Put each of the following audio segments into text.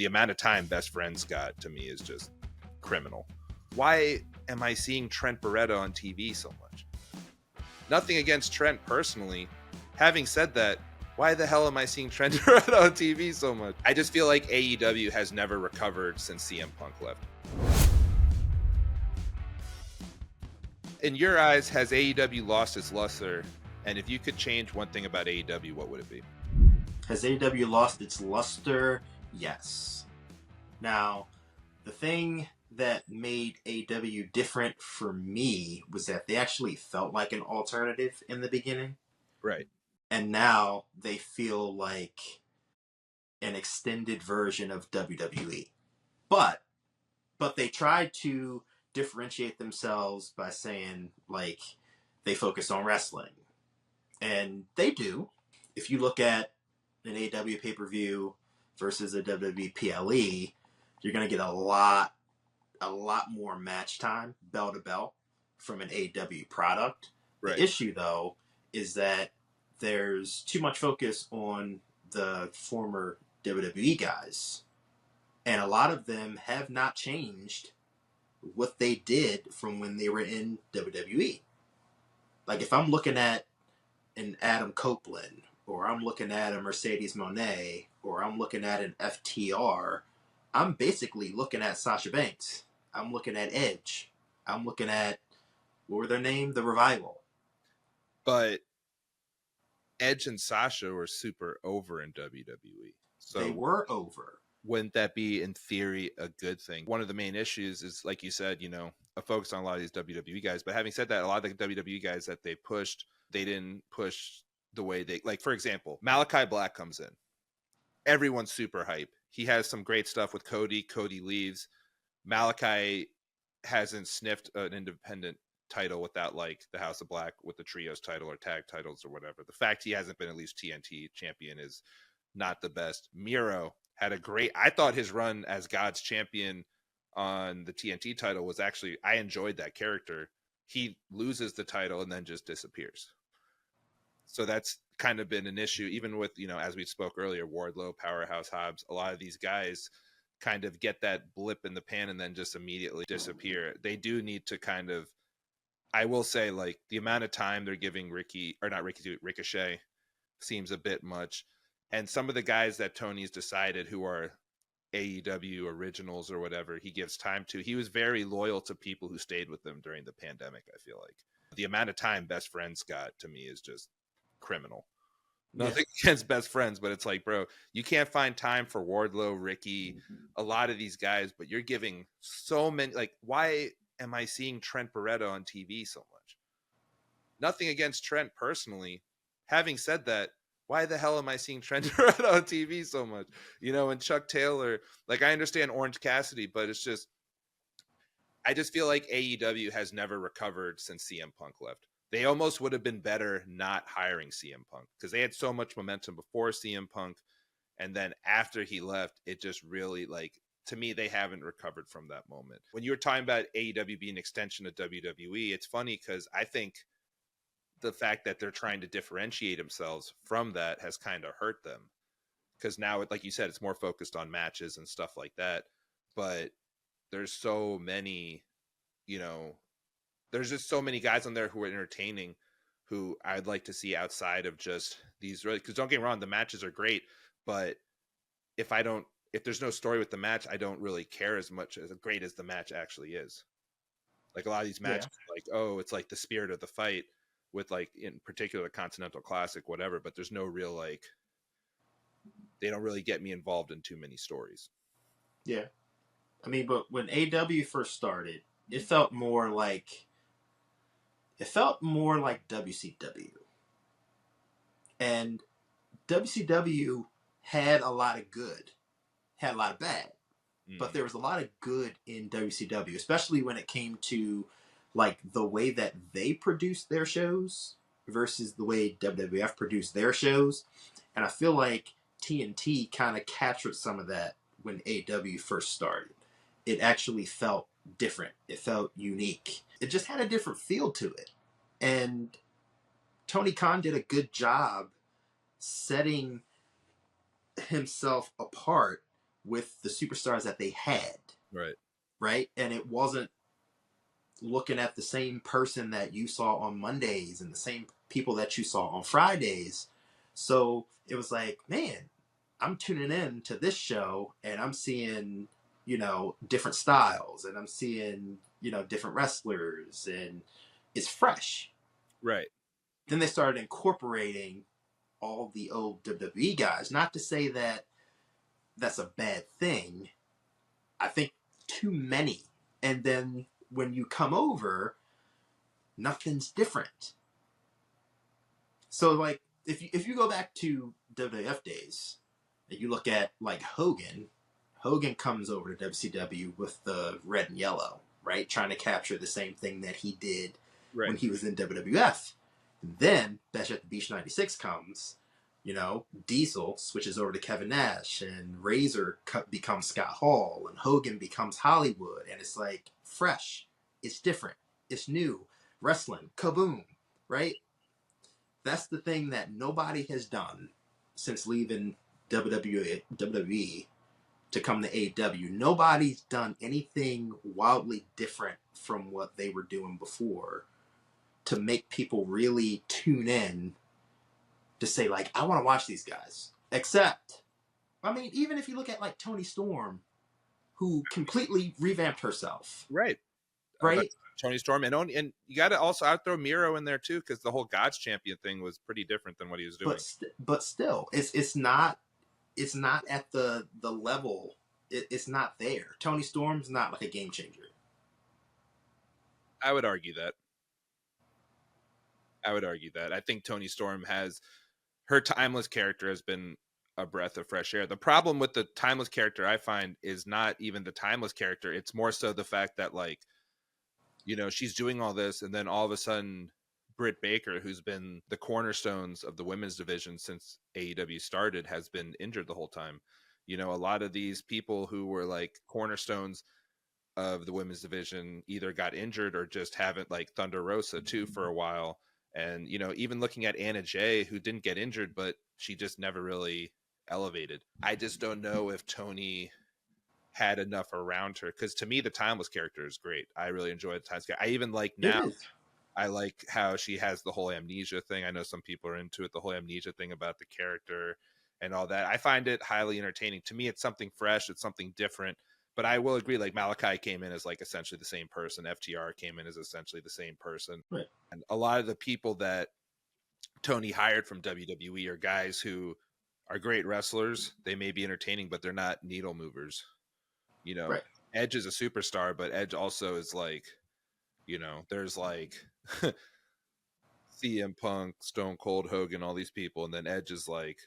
The amount of time best friends got to me is just criminal. Why am I seeing Trent Beretta on TV so much? Nothing against Trent personally. Having said that, why the hell am I seeing Trent Beretta on TV so much? I just feel like AEW has never recovered since CM Punk left. In your eyes, has AEW lost its luster? And if you could change one thing about AEW, what would it be? Has AEW lost its luster? Yes. Now, the thing that made AEW different for me was that they actually felt like an alternative in the beginning. Right. And now they feel like an extended version of WWE. But they tried to differentiate themselves by saying, like, they focus on wrestling. And they do. If you look at an AEW pay-per-view versus a WWE PLE, you're going to get a lot more match time, bell to bell, from an AEW product. Right. The issue, though, is that there's too much focus on the former WWE guys. And a lot of them have not changed what they did from when they were in WWE. Like, if I'm looking at an Adam Copeland, or I'm looking at a Mercedes Moné, or I'm looking at an FTR, I'm basically looking at Sasha Banks. I'm looking at Edge. I'm looking at, what were their name? The Revival. But Edge and Sasha were super over in WWE. So they were over. Wouldn't that be, in theory, a good thing? One of the main issues is, like you said, a focus on a lot of these WWE guys. But having said that, a lot of the WWE guys that they pushed, they didn't push the way they, like, for example, Malakai Black comes in. Everyone's super hype. He has some great stuff with Cody. Cody leaves. Malakai hasn't sniffed an independent title without, like, the House of Black with the trios title or tag titles or whatever. The fact he hasn't been at least TNT champion is not the best. Miro had I thought his run as God's champion on the TNT title was actually, I enjoyed that character. He loses the title and then just disappears. So that's kind of been an issue, even with, as we spoke earlier, Wardlow, Powerhouse Hobbs, a lot of these guys kind of get that blip in the pan and then just immediately disappear. They do need to kind of, I will say, like, the amount of time they're giving Ricochet seems a bit much. And some of the guys that Tony's decided who are AEW originals or whatever, he gives time to. He was very loyal to people who stayed with him during the pandemic, I feel like. The amount of time best friends got to me is just criminal. Nothing against best friends, but it's like, bro, you can't find time for Wardlow, Ricky, a lot of these guys, but you're giving so many. Like, why am I seeing Trent Beretta on TV so much? Nothing against Trent personally. Having said that, why the hell am I seeing Trent Beretta on TV so much? And Chuck Taylor, like, I understand Orange Cassidy, but it's just, I just feel like AEW has never recovered since CM Punk left. They almost would have been better not hiring CM Punk because they had so much momentum before CM Punk. And then after he left, it just really, like, to me, they haven't recovered from that moment. When you were talking about AEW being an extension of WWE, it's funny because I think the fact that they're trying to differentiate themselves from that has kind of hurt them. Because now, like you said, it's more focused on matches and stuff like that. But there's so many, there's just so many guys on there who are entertaining, who I'd like to see outside of just these. Really, because don't get me wrong, the matches are great, but if there's no story with the match, I don't really care as much as great as the match actually is. Like, a lot of these matches, like, oh, it's like the spirit of the fight with, like, in particular, the Continental Classic, whatever. But there's no real, like, they don't really get me involved in too many stories. Yeah, I mean, but when AEW first started, it felt more like WCW. And WCW had a lot of good, had a lot of bad. But there was a lot of good in WCW, especially when it came to, like, the way that they produced their shows versus the way WWF produced their shows. And I feel like TNT kind of captured some of that when AEW first started. It actually felt different. It felt unique. It just had a different feel to it. And Tony Khan did a good job setting himself apart with the superstars that they had. Right. Right. And it wasn't looking at the same person that you saw on Mondays and the same people that you saw on Fridays. So it was like, man, I'm tuning in to this show and I'm seeing, different styles, and I'm seeing, different wrestlers, and it's fresh. Right. Then they started incorporating all the old WWE guys. Not to say that that's a bad thing. I think too many. And then when you come over, nothing's different. So like if you go back to WWF days and you look at like Hogan comes over to WCW with the red and yellow, right? Trying to capture the same thing that he did when he was in WWF. And then Bash at the Beach 96 comes, Diesel switches over to Kevin Nash, and Razor becomes Scott Hall, and Hogan becomes Hollywood, and it's like fresh, it's different, it's new, wrestling, kaboom, right? That's the thing that nobody has done since leaving WWE to come to AEW. Nobody's done anything wildly different from what they were doing before to make people really tune in to say, like, I want to watch these guys. Except, I mean, even if you look at, like, Toni Storm, who completely revamped herself. Right. Right? Toni Storm. And you got to also outthrow Miro in there, too, because the whole God's Champion thing was pretty different than what he was doing. But still, it's not at the level. It's not there. Toni Storm's not like a game changer. I would argue that. I think Toni Storm her timeless character has been a breath of fresh air. The problem with the timeless character, I find, is not even the timeless character. It's more so the fact that, like, she's doing all this, and then all of a sudden Britt Baker, who's been the cornerstones of the women's division since AEW started, has been injured the whole time. A lot of these people who were like cornerstones of the women's division either got injured or just haven't, like Thunder Rosa too for a while. And, even looking at Anna Jay, who didn't get injured, but she just never really elevated. I just don't know if Toni had enough around her, because to me, the timeless character is great. I really enjoy the timeless character. I even like now, I like how she has the whole amnesia thing. I know some people are into it, the whole amnesia thing about the character and all that. I find it highly entertaining. To me, it's something fresh. It's something different. But I will agree, like, Malakai came in as like essentially the same person. FTR came in as essentially the same person. Right. And a lot of the people that Toni hired from WWE are guys who are great wrestlers. They may be entertaining, but they're not needle movers. Right. Edge is a superstar, but Edge also is like, there's like CM Punk, Stone Cold, Hogan, all these people. And then Edge is like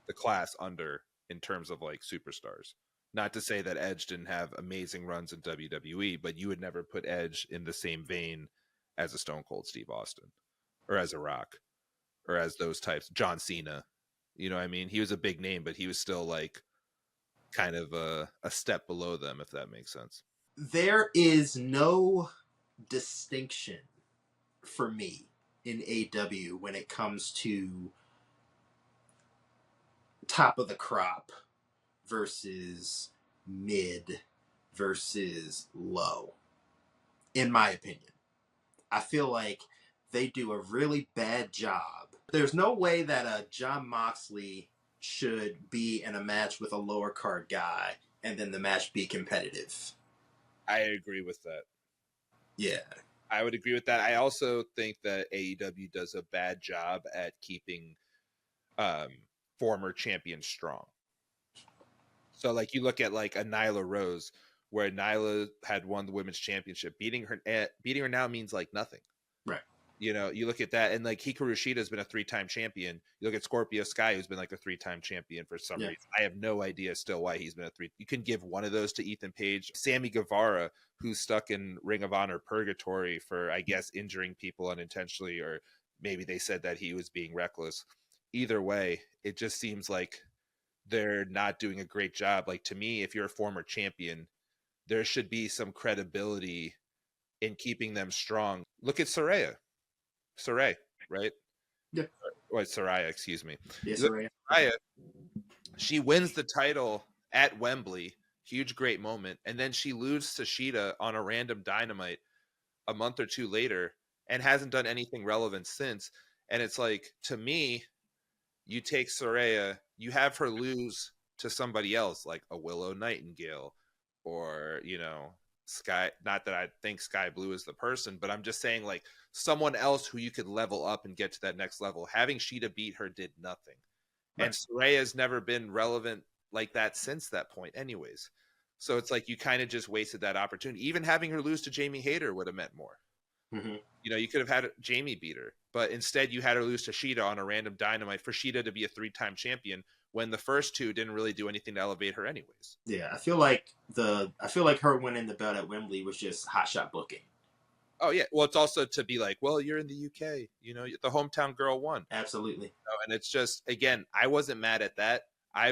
the class under in terms of like superstars. Not to say that Edge didn't have amazing runs in WWE, but you would never put Edge in the same vein as a Stone Cold Steve Austin, or as a Rock, or as those types. John Cena. You know what I mean? He was a big name, but he was still like kind of a step below them, if that makes sense. There is no distinction for me in AEW when it comes to top of the crop versus mid versus low, in my opinion. I feel like they do a really bad job. There's no way that a Jon Moxley should be in a match with a lower card guy and then the match be competitive. I agree with that. Yeah. I would agree with that. I also think that AEW does a bad job at keeping former champions strong. So, like, you look at like a Nyla Rose, where Nyla had won the women's championship. Beating her now means like nothing. Right. You look at that, and like Hikaru Shida has been a 3-time champion. You look at Scorpio Sky, who's been like a 3-time champion for some reason. I have no idea still why he's been a 3. You can give one of those to Ethan Page. Sammy Guevara, who's stuck in Ring of Honor purgatory for, I guess, injuring people unintentionally, or maybe they said that he was being reckless. Either way, it just seems like they're not doing a great job. Like, to me, if you're a former champion, there should be some credibility in keeping them strong. Look at Saraya, right? Yeah. Or Saraya, excuse me. Yeah, Saraya. She wins the title at Wembley, huge great moment, and then she loses to Shida on a random Dynamite a month or two later and hasn't done anything relevant since. And it's like, to me, you take Saraya, you have her lose to somebody else like a Willow Nightingale or, Sky. Not that I think Sky Blue is the person, but I'm just saying like someone else who you could level up and get to that next level. Having Sheeta beat her did nothing. And Right. Saraya's never been relevant like that since that point, anyways. So it's like you kind of just wasted that opportunity. Even having her lose to Jamie Hayter would have meant more. Mm-hmm. You could have had Jamie beat her, but instead you had her lose to Sheeta on a random Dynamite for Sheeta to be a 3-time champion when the first two didn't really do anything to elevate her, anyways. Yeah, I feel like her winning the belt at Wembley was just hotshot booking. Oh yeah, well it's also to be like, well, you're in the UK, the hometown girl won. Absolutely. And it's just, again, I wasn't mad at that. I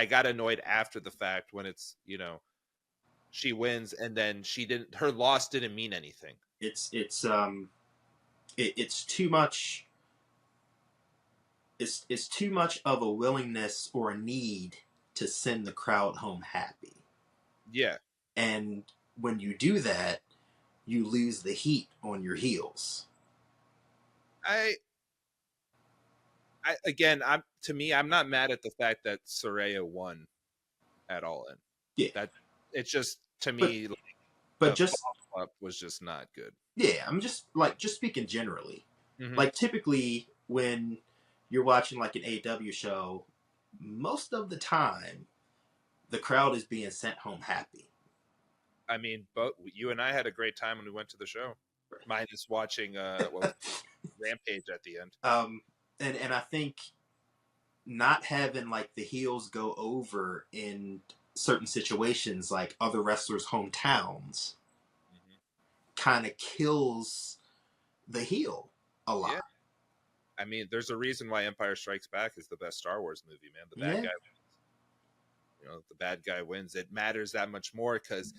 got annoyed after the fact when it's, she wins and then her loss didn't mean anything. It's too much. It's too much of a willingness or a need to send the crowd home happy. Yeah. And when you do that, you lose the heat on your heels. I'm not mad at the fact that Saraya won at all. And Yeah. that it's just, to me, but just follow-up was just not good. Yeah, I'm just speaking generally. Mm-hmm. Like typically when you're watching like an AEW show, most of the time the crowd is being sent home happy. I mean, but you and I had a great time when we went to the show. Minus watching Rampage at the end. And I think not having like the heels go over in certain situations, like other wrestlers' hometowns, kind of kills the heel a lot. Yeah. I mean, there's a reason why Empire Strikes Back is the best Star Wars movie, man. The bad guy wins. The bad guy wins. It matters that much more because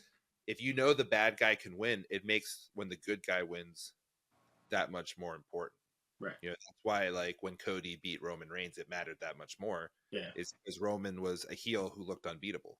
if the bad guy can win, it makes when the good guy wins that much more important. Right. That's why, like, when Cody beat Roman Reigns, it mattered that much more. Yeah. Is because Roman was a heel who looked unbeatable.